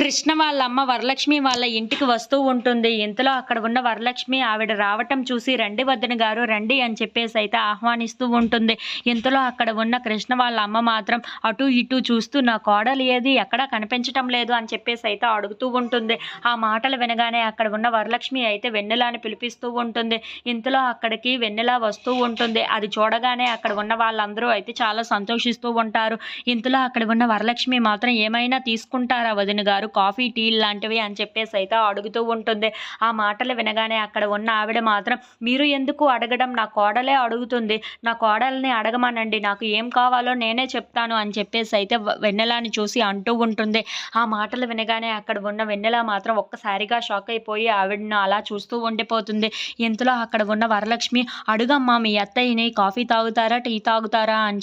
కృష్ణ వాళ్ళ అమ్మ వరలక్ష్మి వాళ్ళ ఇంటికి వస్తూ ఉంటుంది. ఇంతలో అక్కడ ఉన్న వరలక్ష్మి ఆవిడ రావటం చూసి రండి వదిన గారు రండి అని చెప్పేసి అయితే ఆహ్వానిస్తూ ఉంటుంది. ఇంతలో అక్కడ ఉన్న కృష్ణ వాళ్ళ అమ్మ మాత్రం అటు ఇటు చూస్తూ నా కోడలు ఏది ఎక్కడా కనిపించటం లేదు అని చెప్పేసి అయితే అడుగుతూ ఉంటుంది. ఆ మాటలు వినగానే అక్కడ ఉన్న వరలక్ష్మి అయితే వెన్నెలాని పిలిపిస్తూ ఉంటుంది. ఇంతలో అక్కడికి వెన్నెల వస్తూ ఉంటుంది. అది చూడగానే అక్కడ ఉన్న వాళ్ళందరూ అయితే చాలా సంతోషిస్తూ ఉంటారు. ఇంతలో అక్కడ ఉన్న వరలక్ష్మి మాత్రం ఏమైనా తీసుకుంటారా వదిన గారు, కాఫీ టీ లాంటివి అని చెప్పేసి అయితే అడుగుతూ ఉంటుంది. ఆ మాటలు వినగానే అక్కడ ఉన్న ఆవిడ మాత్రం మీరు ఎందుకు అడగడం, నా కోడలే అడుగుతుంది, నా కోడల్ని అడగమనండి, నాకు ఏం కావాలో నేనే చెప్తాను అని చెప్పేసి అయితే వెన్నెలాని చూసి అంటూ ఉంటుంది. ఆ మాటలు వినగానే అక్కడ ఉన్న వెన్నెల మాత్రం ఒక్కసారిగా షాక్ అయిపోయి ఆవిడను అలా చూస్తూ ఉండిపోతుంది. ఇంతలో అక్కడ ఉన్న వరలక్ష్మి అడుగమ్మా మీ అత్తయ్యని కాఫీ తాగుతారా టీ తాగుతారా అని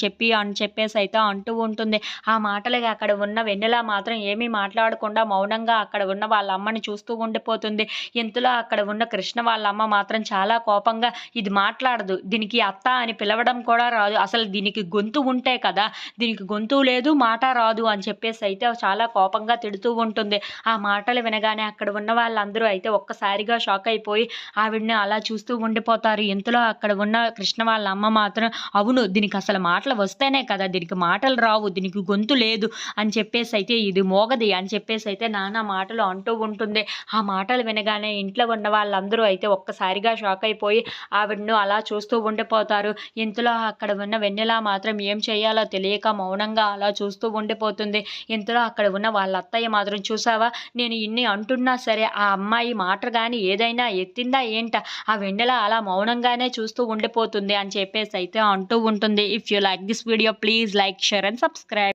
చెప్పేసి అయితే అంటూ ఉంటుంది. ఆ మాటలకి అక్కడ ఉన్న వెన్నెల మాత్రం ఏమీ మాట్లాడకుండా మౌనంగా అక్కడ ఉన్న వాళ్ళ అమ్మని చూస్తూ ఉండిపోతుంది. ఇంతలో అక్కడ ఉన్న కృష్ణ వాళ్ళ అమ్మ మాత్రం చాలా కోపంగా ఇది మాట్లాడదు, దీనికి అత్త అని పిలవడం కూడా రాదు, అసలు దీనికి గొంతు ఉంటే కదా, దీనికి గొంతు లేదు మాట రాదు అని చెప్పేసి అయితే చాలా కోపంగా తిడుతూ ఉంటుంది. ఆ మాటలు వినగానే అక్కడ ఉన్న వాళ్ళందరూ అయితే ఒక్కసారిగా షాక్ అయిపోయి ఆవిడని అలా చూస్తూ ఉండిపోతారు. ఇంతలో అక్కడ ఉన్న కృష్ణ వాళ్ళ అమ్మ మాత్రం అవును దీనికి అసలు మాటలు వస్తేనే కదా, దీనికి మాటలు రావు, దీనికి గొంతు లేదు అని చెప్పేసి అయితే ఇది మోగది అని చెప్పేసి అయితే నానా మాటలు అంటూ ఉంటుంది. ఆ మాటలు వినగానే ఇంట్లో ఉన్న వాళ్ళందరూ అయితే ఒక్కసారిగా షాక్ అయిపోయి ఆవిడను అలా చూస్తూ ఉండిపోతారు. ఇంతలో అక్కడ ఉన్న వెన్నెల మాత్రం ఏం చేయాలో తెలియక మౌనంగా అలా చూస్తూ ఉండిపోతుంది. ఇంతలో అక్కడ ఉన్న వాళ్ళ అత్తయ్య మాత్రం చూసావా, నేను ఇన్ని అంటున్నా సరే ఆ అమ్మాయి మాట కానీ ఏదైనా ఎత్తిందా ఏంట, ఆ వెన్నెల అలా మౌనంగానే చూస్తూ ఉండిపోతుంది అని చెప్పేసి అయితే అంటూ ఉంటుంది. If you like this video please like share and subscribe.